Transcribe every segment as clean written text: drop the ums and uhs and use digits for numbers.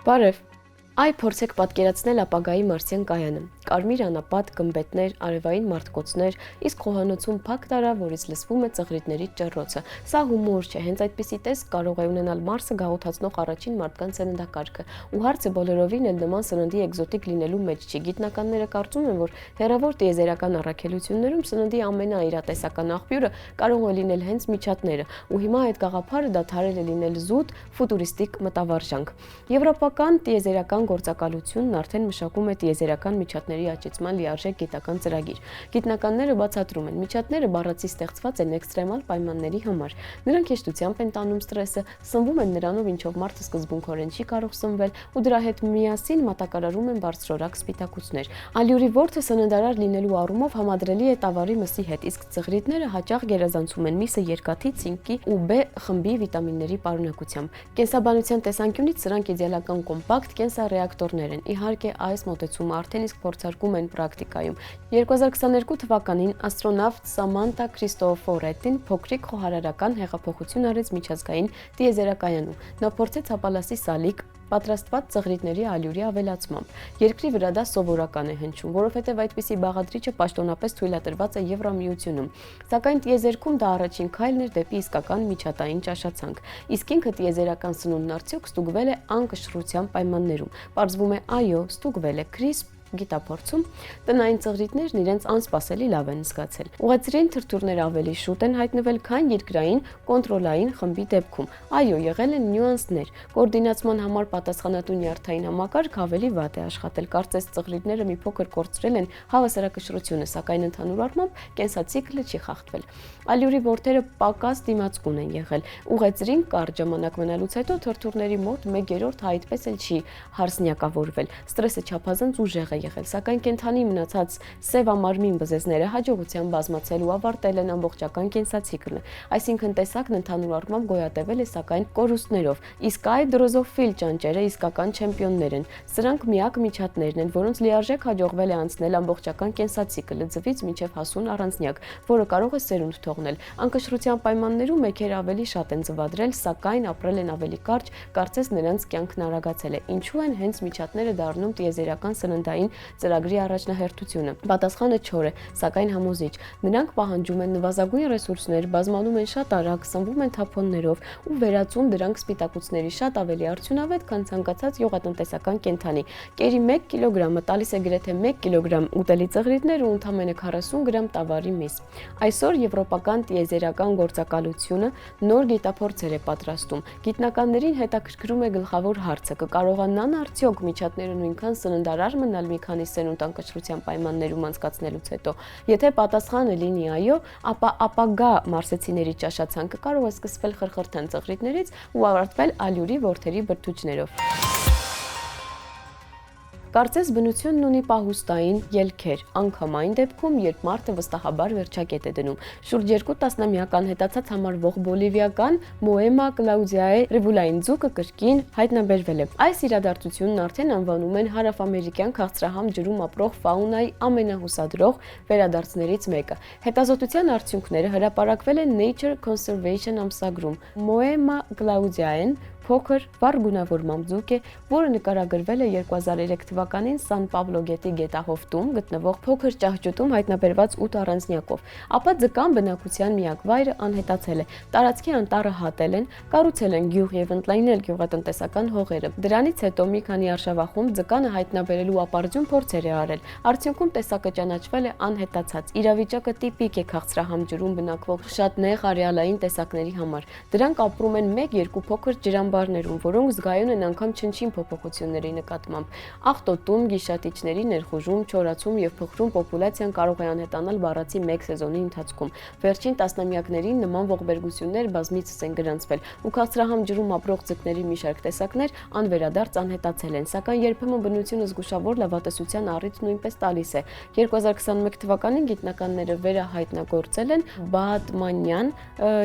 Բարև։ Այ փորձեք պատկերացնել ապագայի մարսյան կայանը։ Կարմիր անապատ, գմբեթներ, արևային մարտկոցներ, իսկ խոհանոցում փակ տարա, որից լսվում է ծղրիդների ճռռոցը։ Սա հումոր չէ, հենց այդպիսի տեսք կարող է ունենալ Մարսը գաղութացնող առաջին մարդկանց սննդակարգը։ Ու հարցը բոլորովին էլ նման սննդի էկզոտիկ լինելու մեջ չի։ Գիտնականները կարծում են, որ հեռավոր տիեզերական առաքելություններում սննդի ամենաիրատեսական աղբյուրը կարող է լինել հենց միջատները, ու հիմա այդ գաղափարը դադարել է լինել զուտ ֆուտուրիստիկ մտավարժանք։ Եվրոպական տիեզերական գործակալությունն արդեն մշակում է տիեզերական միջատների աճեցման լիարժեք գիտական ծրագիր։ Գիտնականները բացատրում են, միջատները բառացի ստեղծված են էքստրեմալ պայմանների համար։ Նրանք հեշտությամբ են տանում ստրեսը, սնվում են նրանով, ինչով մարդը սկզբունքորեն չի կարող սնվել, ու դրա հետ միասին մատակարարում են բարձրորակ սպիտակուցներ։ Ալյուրի ворթը սննդարար լինելու առումով համադրելի է տավարի մսի հետ, իսկ ծղրիդները հաճախ գերազանցում են միսը երկաթի, ցինկի ու B խմբի վիտամինների պարունակությամբ։ Կենսաբանության տեսանկյունից սրանք իդեալական կոմպակտ կենսառեակտորներ են։ Իհարկե, այս մոտեցումը արդեն իսկ փորձարկում են պրակտիկայում։ 2022 թվականին աստրոնավտ Սամանթա Քրիստոֆորետին փոքրիկ խոհարարական հեղափոխություն արեց միջազգային տիեզերակայանում։ Նա փորձեց հապալասի սալիկ պատրաստված ծղրիդների ալյուրի ավելացմամբ։ Երկրի վրա դա սովորական է հնչում, որովհետև այդպիսի բաղադրիչը պաշտոնապես թույլատրված է Եվրամիությունում։ Սակայն տիեզերքում դա առաջին քայլն էր դեպի իսկական միջատային ճաշացանկ։ Իսկ ինքը տիեզերական սնունդն արդյոք ստուգվել է անկշռության պայմաններում։ Պարզվում է, այո, ստուգվել է CRISP գիտափորձում, տնային ծղրիդներն իրենց անսպասելի լավ են զգացել։ Ուղեծրին թրթուրները ավելի շուտ են հայտնվել, քան երկրային կոնտրոլային խմբի դեպքում։ Այո, եղել են նյուանսներ։ Կոորդինացման համար պատասխանատու նյարդային համակարգ ավելի վատ է աշխատել։ Կարծես ծղրիդները մի փոքր կորցրել են հավասարակշռությունը, սակայն ընդհանուր առմամբ կենսացիկլը չի խախտվել։ Ալյուրի ворթերը պակաս դիմացկուն են եղել։ Ուղեծրին կարճ ժամանակ մնալուց հետո թրթուրների մոտ 1/3 այդպես էլ չի հարսնյակավորվել։ Ստրեսը չափազանց ուժեղ է եղել, սակայն կենդանի մնացած սևամարմին բզեզները հաջողությամբ բազմացել ու ավարտել են ամբողջական կենսացիկլը։ Այսինքն տեսակն ընդհանուր առմամբ գոյատևել է, սակայն կորուստներով։ Իսկ այ դրոզոֆիլ ճանճերը իսկական չեմպիոններ են։ Սրանք միակ միջատներն են, որոնց լիարժեք հաջողվել է անցնել ամբողջական կենսացիկլը ձվից մինչև հասուն առանձնյակ, որը կարող է սերունդ թողնել։ Անկշռության պայմաններում մեքերը ավելի շատ են ձվադրել, սակայն ապրել են ավելի կարճ, կարծես նրանց կյանքն արագացել է։ Ինչու են հենց միջատները դառնում տիեզերական սննդային ծրագրի առաջնահերթությունը։ Պատասխանը չոր է, սակայն համոզիչ։ Նրանք պահանջում են նվազագույն ռեսուրսներ, բազմանում են շատ արագ, սնվում են թափոններով ու վերածում դրանք սպիտակուցների շատ ավելի արդյունավետ, քան ցանկացած գյուղատնտեսական կենդանի։ Կերի 1 կիլոգրամը տալիս է գրեթե 1 կիլոգրամ ուտելի ծղրիդներ ու ընդամենը 40 գրամ տավարի միս։ Այսօր Եվրոպական տիեզերական գործակալությունը նոր գիտափորձեր է պատրաստում։ Գիտնականներին հետաքրքրում է գլխավոր հարցը՝ կկարողանան արդյոք միջատները նույնքան սննդարար մնալ մի քանի սերունդ անկշռության պայմաններում անցկացնելուց հետո։ Եթե պատասխանը լինի այո, ապա ապագա մարսեցիների ճաշացանկը կարող է սկսվել խրխրթան ծղրիդներից ու ավարտվել ալյուրի ворթերի բրդուճներով։ Կարծես բնությունն ունի պահուստային ելքեր, անգամ այն դեպքում, երբ մարդը վստահաբար վերջակետ է դնում։ Շուրջ 2 տասնամյական հետացած համարվող բոլիվիական Մոեմա Կլաուդիայի ռիվուլային ձուկը կրկին հայտնաբերվել է։ Այս իրադարձությունն արդեն անվանում են հարավամերիկյան քաղցրահամ ջրում ապրող ֆաունայի ամենահուսադրող վերադարձներից մեկը։ Հետազոտության արդյունքները հրապարակվել են Nature Conservation ամսագրում։ Մոեմա Կլաուդիային փոքր վառ գունավորմամբ ձուկ է, որը նկարագրվել է 2003 թվականին Սան Պավլո գետի գետահովտում գտնվող փոքր ճահճուտում հայտնաբերված 8 առանձնյակով։ Ապա ձկան բնակության միակ վայրը անհետացել է։ Տարածքի անտառը հատել են, կառուցել են գյուղ եւ ընդլայնել գյուղատնտեսական հողերը։ Դրանից հետո մի քանի արշավախումբ ձկանը հայտնաբերելու ապարդյուն փորձեր է արել։ Արդյունքում տեսակը ճանաչվել է անհետացած։ Իրավիճակը տիպիկ է քաղցրահամ ջրում բնակվող շատ նեղ արեալային տեսակների համար։ Դրանք ապրում են 1-2 փոքր ջրամբարներում, որոնք զգայուն են անգամ չնչին փոփոխությունների նկատմամբ։ Աղտոտում, գիշատիչների ներխուժում, չորացում եւ փխրուն պոպուլյացիան կարող է անհետանալ բառացի 1 սեզոնի ընթացքում։ Վերջին տասնամյակներին նման ողբերգություններ բազմիցս են գրանցվել, ու քաղցրահամ ջրում ապրող ձկների մի շարք տեսակներ անվերադարձ անհետացել են, սակայն երբեմն բնությունը զգուշավոր լավատեսության առիթ նույնպես տալիս է։ 2021 թվականին գիտնականները վերահայտնագործել են բաատմանյան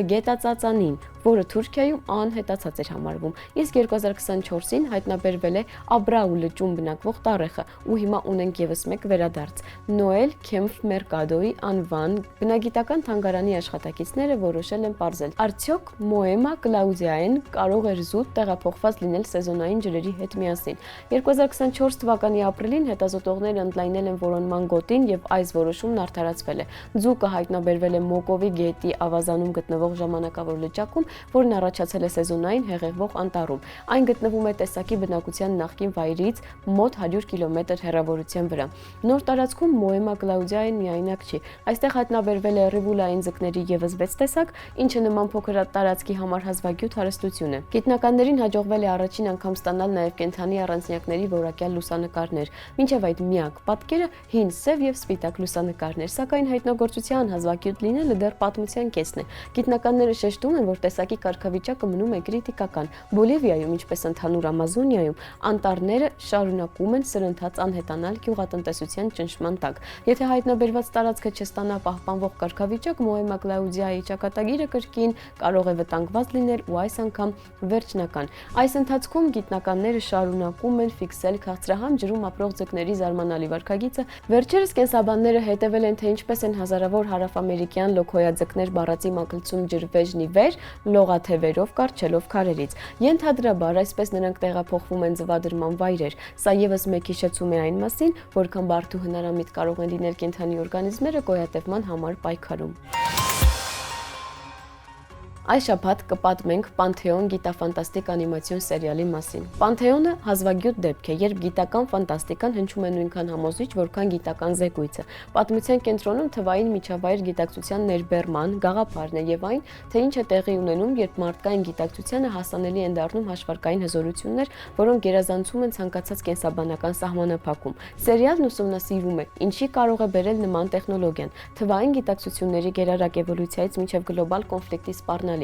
գետածածանին, որը Թուրքիայում անհետացած էր համարվել։ կատարվում, իսկ 2024-ին հայտնաբերվել է Աբրաու լճում բնակվող տառեխը, ու հիմա ունենք եւս մեկ վերադարձ։ Նոել Քեմփ Մերկադոյի անվան բնագիտական թանգարանի աշխատակիցները որոշել են պարզել, արդյոք Մոեմա Կլաուդիային կարող էր զուտ տեղափոխված լինել սեզոնային ջրերի հետ միասին։ 2024 թվականի ապրիլին հետազոտողները ընդլայնել են որոնման գոտին եւ այս որոշումն արդարացվել է։ Ձուկը հայտնաբերվել է Մոկովի գետի ավազանում գտնվող ժամանակավոր լճակում, որն առաջացել է սեզոնային հեղեղվող անտառում։ Այն գտնվում է տեսակի բնակության նախկին վայրից մոտ 100 կիլոմետր հեռավորության վրա։ Նոր տարածքում Մոեմա Կլաուդիային միայնակ չի։ Այստեղ հայտնաբերվել է ռիվուլային ձկների եւս 6 տեսակ, ինչը նման փոքր տարածքի համար հազվագյուտ հարստություն է։ Գիտնականներին հաջողվել է առաջին անգամ ստանալ նաև կենդանի առանձնյակների որակյալ լուսանկարներ, մինչև այդ միակ պատկերը հին, սև եւ սպիտակ լուսանկարներ, սակայն հայտնագործության հազվագյուտ լինելը դեռ պատմության կեսն է։ Գիտնականները շեշտում են, որ տեսակի կարգավիճակը մնում է կրիտիկական։ Բոլիվիայում, ինչպես ընդհանուր Ամազոնիայում, անտառները շարունակում են սրընթաց անհետանալ գյուղատնտեսության ճնշման տակ։ Եթե հայտնաբերված տարածքը չստանա պահպանվող կարգավիճակ, Մոեմա Կլաուդիայի ճակատագիրը կրկին կարող է վտանգված լինել ու այս անգամ վերջնական։ Այս ընթացքում գիտնականները շարունակում են ֆիքսել քաղցրահամ ջրում ապրող ձկների զարմանալի վարքագիծը։ Վերջերս կենսաբանները հետևել են, թե ինչպես են հազարավոր հարավամերիկյան լոքոյաձկներ բառացի մագլցում ջրվեժնի վեր, լողաթևերով կառչելով քարերից։ Ենթադրաբար այսպես նրանք տեղափոխվում են ձվադրման վայրեր։ Սա եւս մեկ հիշեցում է այն մասին, որքան բարդ ու հնարամիտ կարող են լինել կենդանի օրգանիզմները գոյատևման համար պայքարում։ Այս շաբաթ կպատմենք Պանթեոն գիտաֆանտաստիկ անիմացիոն սերիալի մասին։ Պանթեոնը հազվագյուտ դեպք է, երբ գիտական ֆանտաստիկան հնչում է նույնքան համոզիչ, որքան գիտական զեկույցը։ Պատմության կենտրոնում թվային միջավայր գիտակցության ներբեռման գաղափարն է եւ այն, թե ինչ է տեղի ունենում, երբ մարդկային գիտակցությանը հասանելի են դառնում հաշվարկային հզորություններ, որոնք գերազանցում են ցանկացած կենսաբանական սահմանափակում։ Սերիալն ուսումնասիրում է, ինչի կարող է բերել նման տեխնոլոգիան, թվային գիտակցությունների գերարագ էվոլյուցիայից մինչև գլոբալ կոնֆլիկտի սպառնալիք։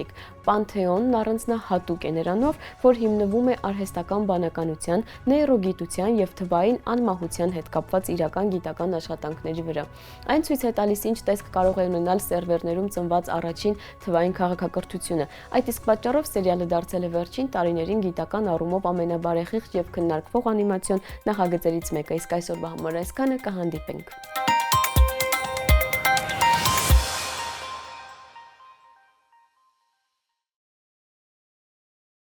Պանթեոնն առանձնահատուկ է նրանով, որ հիմնվում է արհեստական բանականության, նեյրոգիտության եւ թվային անմահության հետ կապված իրական գիտական աշխատանքների վրա։ Այն ցույց է տալիս, ինչ տեսք կարող է ունենալ սերվերներում ծնված առաջին թվային քաղաքակրթությունը։ Այդ իսկ պատճառով սերիալը դարձել է վերջին տարիներին գիտական առումով ամենաբարեխիղճ եւ քննարկվող անիմացիոն նախագծերից մեկը, իսկ այսօրվա համար այսքանը, կհանդիպենք։